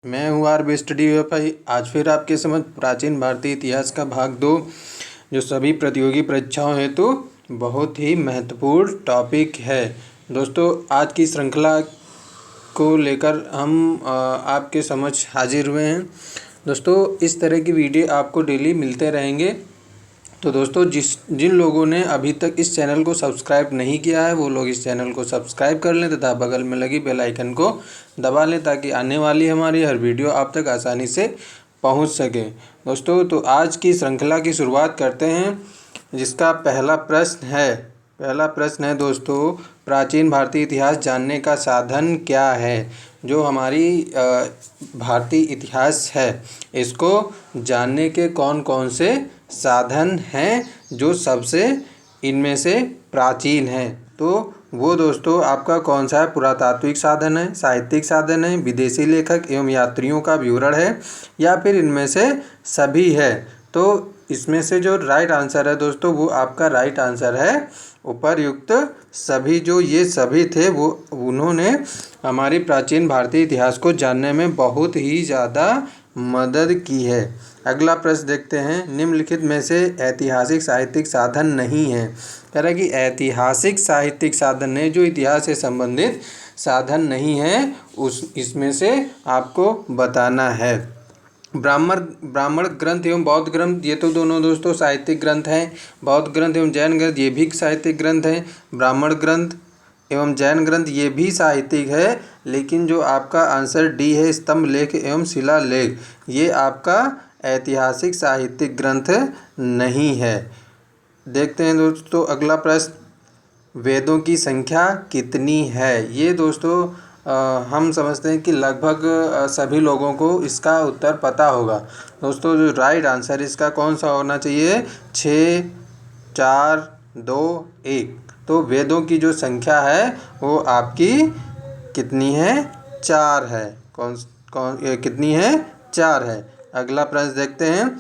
मैं हूँ R B study UFI. आज फिर आपके समझ प्राचीन भारतीय इतिहास का भाग 2, जो सभी प्रतियोगी परीक्षाओं हेतु बहुत ही महत्वपूर्ण टॉपिक है। दोस्तों, आज की श्रृंखला को लेकर हम आपके समझ हाजिर हुए हैं। दोस्तों, इस तरह की वीडियो आपको डेली मिलते रहेंगे। तो दोस्तों, जिन लोगों ने अभी तक इस चैनल को सब्सक्राइब नहीं किया है, वो लोग इस चैनल को सब्सक्राइब कर लें तथा बगल में लगी बेल आइकन को दबा लें, ताकि आने वाली हमारी हर वीडियो आप तक आसानी से पहुंच सके। दोस्तों, तो आज की श्रृंखला की शुरुआत करते हैं, जिसका पहला प्रश्न है दोस्तों, प्राचीन भारतीय इतिहास जानने का साधन क्या है। जो हमारी भारतीय इतिहास है, इसको जानने के कौन कौन से साधन हैं जो सबसे इनमें से प्राचीन हैं। तो वो दोस्तों आपका कौन सा है? पुरातात्विक साधन है, साहित्यिक साधन है, विदेशी लेखक एवं यात्रियों का विवरण है, या फिर इनमें से सभी है। तो इसमें से जो राइट आंसर है दोस्तों, वो आपका राइट आंसर है उपर्युक्त सभी। जो ये सभी थे, वो उन्होंने हमारी प्राचीन भारतीय इतिहास को जानने में बहुत ही ज़्यादा मदद की है। अगला प्रश्न देखते हैं, निम्नलिखित में से ऐतिहासिक साहित्यिक साधन नहीं है। कह रहा है कि ऐतिहासिक साहित्यिक साधन है, जो इतिहास से संबंधित साधन नहीं है, इसमें से आपको बताना है। ब्राह्मण ग्रंथ एवं बौद्ध ग्रंथ, ये तो दोनों दोस्तों साहित्यिक ग्रंथ हैं। बौद्ध ग्रंथ एवं जैन ग्रंथ, ये भी साहित्यिक ग्रंथ हैं। ब्राह्मण ग्रंथ एवं जैन ग्रंथ, ये भी साहित्यिक है। लेकिन जो आपका आंसर डी है, स्तंभ लेख एवं शिलालेख, ये आपका ऐतिहासिक साहित्यिक ग्रंथ नहीं है। देखते हैं दोस्तों अगला प्रश्न, वेदों की संख्या कितनी है। ये दोस्तों हम समझते हैं कि लगभग सभी लोगों को इसका उत्तर पता होगा। दोस्तों, जो राइट आंसर इसका कौन सा होना चाहिए? 6, 4, 2, 1। तो वेदों की जो संख्या है वो आपकी कितनी है? 4 है। कितनी है? 4 है। अगला प्रश्न देखते हैं,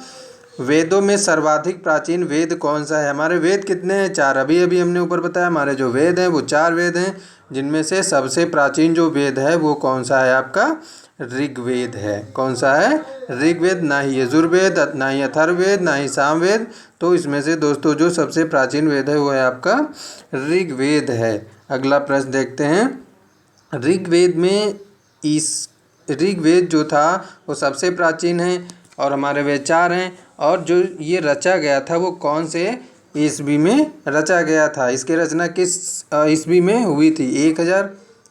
वेदों में सर्वाधिक प्राचीन वेद कौन सा है। हमारे वेद कितने हैं? 4। अभी हमने ऊपर बताया, हमारे जो वेद हैं वो 4 वेद हैं, जिनमें से सबसे प्राचीन जो वेद है वो कौन सा है? आपका ऋग्वेद है। कौन सा है? ऋग्वेद। ना ही यजुर्वेद, ना ही अथर्ववेद, ना ही सामवेद। तो इसमें से दोस्तों जो सबसे प्राचीन वेद है वो है आपका ऋग्वेद है। अगला प्रश्न देखते हैं, ऋग्वेद जो था वो सबसे प्राचीन है और हमारे वेद 4 हैं। और जो ये रचा गया था वो कौन से ईस्वी में रचा गया था? इसकी रचना किस ईस्वी में हुई थी?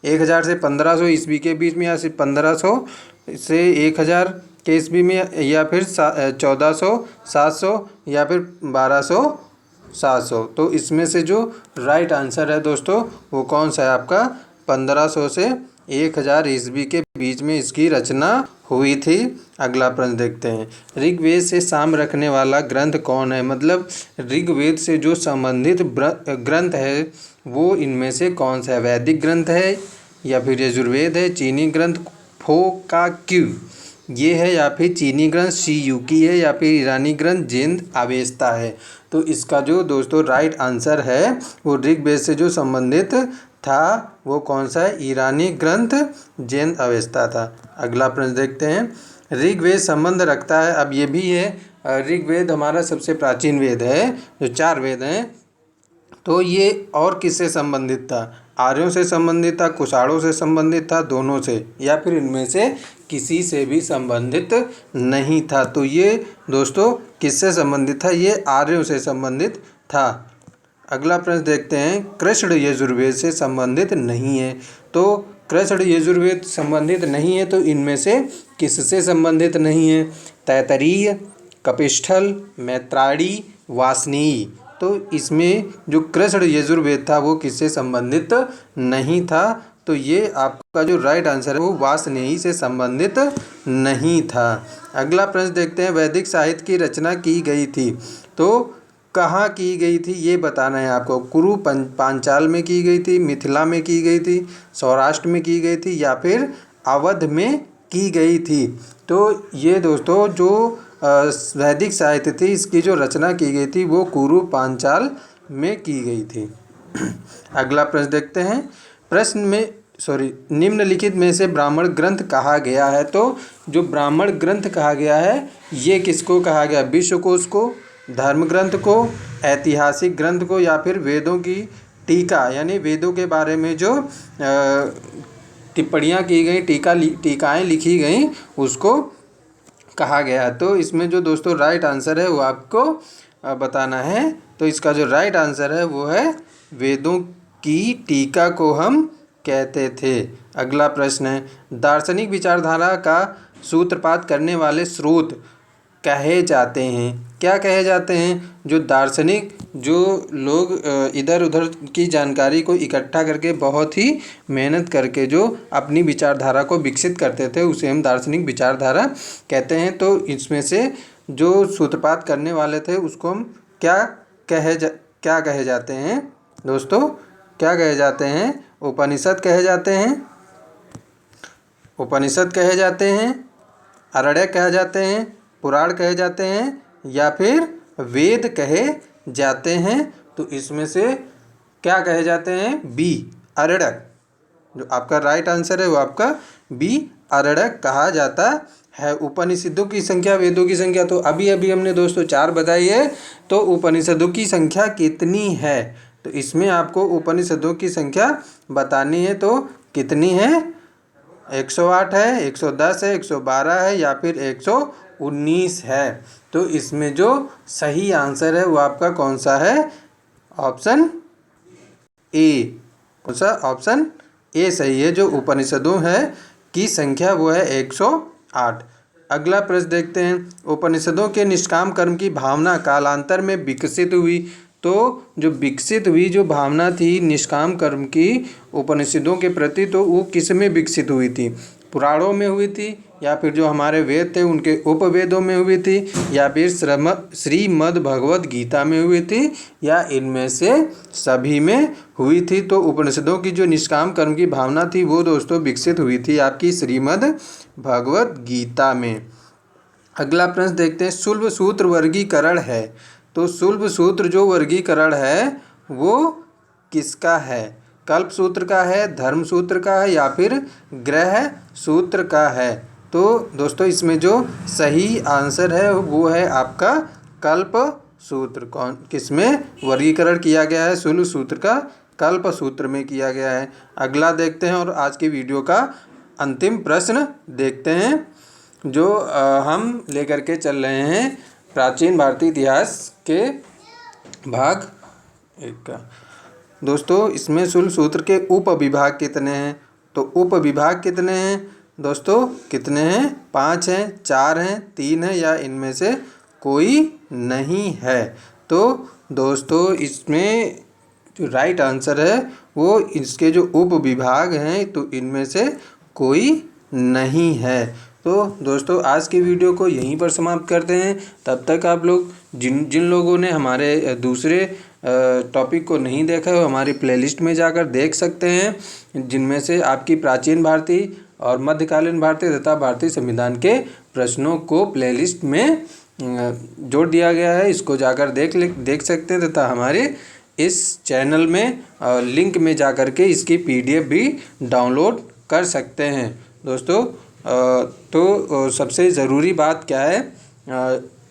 1000 से 1500 ईस्वी के बीच में, या फिर 1500 से 1000 के ईस्वी में, या फिर 1400, 700, या फिर 1200, 700। तो इसमें से जो राइट आंसर है दोस्तों, वो कौन सा है आपका? 1500 से 1000 ईस्वी के बीच में इसकी रचना हुई थी। अगला प्रश्न देखते हैं, ऋग्वेद से साम रखने वाला ग्रंथ कौन है। मतलब ऋग्वेद से जो संबंधित ग्रंथ है वो इनमें से कौन सा है? वैदिक ग्रंथ है, या फिर यजुर्वेद है, चीनी ग्रंथ फोकाक्यू ये है, या फिर चीनी ग्रंथ शियुकी है, या फिर ईरानी ग्रंथ जेंद अवेस्ता है। तो इसका जो दोस्तों राइट आंसर है वो ऋग्वेद से जो संबंधित था वो कौन सा है? ईरानी ग्रंथ जेंद अवेस्ता था। अगला प्रश्न देखते हैं, ऋग्वेद संबंध रखता है, अब ये भी है, ऋग्वेद हमारा सबसे प्राचीन वेद है, जो 4 वेद हैं। तो ये और किससे संबंधित था? आर्यों से संबंधित था, कुषाणों से संबंधित था, दोनों से, या फिर इनमें से किसी से भी संबंधित नहीं था। तो ये दोस्तों किससे संबंधित था? ये आर्यों से संबंधित था। अगला प्रश्न देखते हैं, कृष्ण यजुर्वेद से संबंधित नहीं है। तो कृष्ण यजुर्वेद संबंधित नहीं है, तो इनमें से किससे संबंधित नहीं है? तैत्तरीय, कपिस्थल, मैत्रायणी, वासनीय। तो इसमें जो कृष्ण यजुर्वेद था वो किससे संबंधित नहीं था। तो ये आपका जो राइट आंसर है वो वासनीय से संबंधित नहीं था। अगला प्रश्न देखते हैं, वैदिक साहित्य की रचना की गई थी, तो कहाँ की गई थी ये बताना है आपको। कुरु पांचाल में की गई थी, मिथिला में की गई थी, सौराष्ट्र में की गई थी, या फिर अवध में की गई थी। तो ये दोस्तों जो वैदिक साहित्य थी, इसकी जो रचना की गई थी वो कुरु पांचाल में की गई थी। अगला प्रश्न देखते हैं, प्रश्न में निम्नलिखित में से ब्राह्मण ग्रंथ कहा गया है। तो जो ब्राह्मण ग्रंथ कहा गया है ये किसको कहा गया? विश्वकोश को, धर्म ग्रंथ को, ऐतिहासिक ग्रंथ को, या फिर वेदों की टीका यानी वेदों के बारे में जो टिप्पणियाँ की गई, टीकाएँ लिखी गई उसको कहा गया। तो इसमें जो दोस्तों राइट आंसर है वो आपको बताना है। तो इसका जो राइट आंसर है वो है वेदों की टीका को हम कहते थे। अगला प्रश्न है, दार्शनिक विचारधारा का सूत्रपात करने वाले स्रोत कहे जाते हैं? क्या कहे जाते हैं? जो दार्शनिक, जो लोग इधर उधर की जानकारी को इकट्ठा करके बहुत ही मेहनत करके जो अपनी विचारधारा को विकसित करते थे उसे हम दार्शनिक विचारधारा कहते हैं। तो इसमें से जो सूत्रपात करने वाले थे उसको हम क्या कहे जाते हैं दोस्तों? क्या कहे जाते हैं? उपनिषद कहे जाते हैं, उपनिषद कहे जाते हैं, आरण्यक कहे जाते हैं, पुराण कहे जाते हैं, या फिर वेद कहे जाते हैं। तो इसमें से क्या कहे जाते हैं? बी, आरण्यक। जो आपका राइट आंसर है वो आपका बी, आरण्यक कहा जाता है। उपनिषदों की संख्या, वेदों की संख्या तो अभी अभी हमने दोस्तों 4 बताई है। तो उपनिषदों की संख्या कितनी है? तो इसमें आपको उपनिषदों की संख्या बतानी है। तो कितनी है? 108 है, 110 है, 112 है, या फिर 119 है। तो इसमें जो सही आंसर है वो आपका कौन सा है? Option A. कौन सा? ऑप्शन ए सही है। जो उपनिषदों है की संख्या वो है 108। अगला प्रश्न देखते हैं, उपनिषदों के निष्काम कर्म की भावना कालांतर में विकसित हुई। तो जो विकसित हुई जो भावना थी निष्काम कर्म की उपनिषदों के प्रति, तो वो किस में विकसित हुई थी? पुराणों में हुई थी, या फिर जो हमारे वेद थे उनके उपवेदों में हुई थी, या फिर श्रीमद् भगवद गीता में हुई थी, या इनमें से सभी में हुई थी? तो उपनिषदों की जो निष्काम कर्म की भावना थी वो दोस्तों विकसित हुई थी आपकी श्रीमद् भगवद गीता में। अगला प्रश्न देखते हैं, शुल्ब सूत्र वर्गीकरण है। तो शुल्ब सूत्र जो वर्गीकरण है वो किसका है? कल्प सूत्र का है, धर्म सूत्र का है, या फिर ग्रह सूत्र का है? तो दोस्तों इसमें जो सही आंसर है वो है आपका कल्प सूत्र। किसमें वर्गीकरण किया गया है? शुल्ब सूत्र का कल्प सूत्र में किया गया है। अगला देखते हैं और आज की वीडियो का अंतिम प्रश्न देखते हैं जो हम लेकर के चल रहे हैं प्राचीन भारतीय इतिहास के भाग 1 का। दोस्तों इसमें शुल्ब सूत्र के उप विभाग कितने हैं? तो उप विभाग कितने हैं दोस्तों? कितने हैं? 5 हैं, 4 हैं, 3 हैं, या इनमें से कोई नहीं है? तो दोस्तों इसमें जो राइट आंसर है वो इसके जो उप विभाग हैं तो इनमें से कोई नहीं है। तो दोस्तों आज की वीडियो को यहीं पर समाप्त करते हैं। तब तक आप लोग जिन लोगों ने हमारे दूसरे टॉपिक को नहीं देखा है वो हमारी प्लेलिस्ट में जाकर देख सकते हैं, जिनमें से आपकी प्राचीन भारतीय और मध्यकालीन भारतीय तथा भारतीय संविधान के प्रश्नों को प्लेलिस्ट में जोड़ दिया गया है। इसको जाकर देख सकते हैं तथा हमारे इस चैनल में लिंक में जाकर के इसकी PDF भी डाउनलोड कर सकते हैं दोस्तों। तो सबसे ज़रूरी बात क्या है,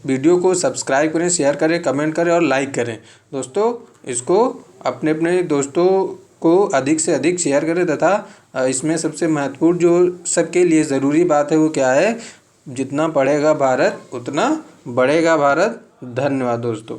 वीडियो को सब्सक्राइब करें, शेयर करें, कमेंट करें और लाइक करें दोस्तों। इसको अपने दोस्तों को अधिक से अधिक शेयर करें तथा इसमें सबसे महत्वपूर्ण जो सबके लिए ज़रूरी बात है वो क्या है, जितना पढ़ेगा भारत उतना बढ़ेगा भारत। धन्यवाद दोस्तों।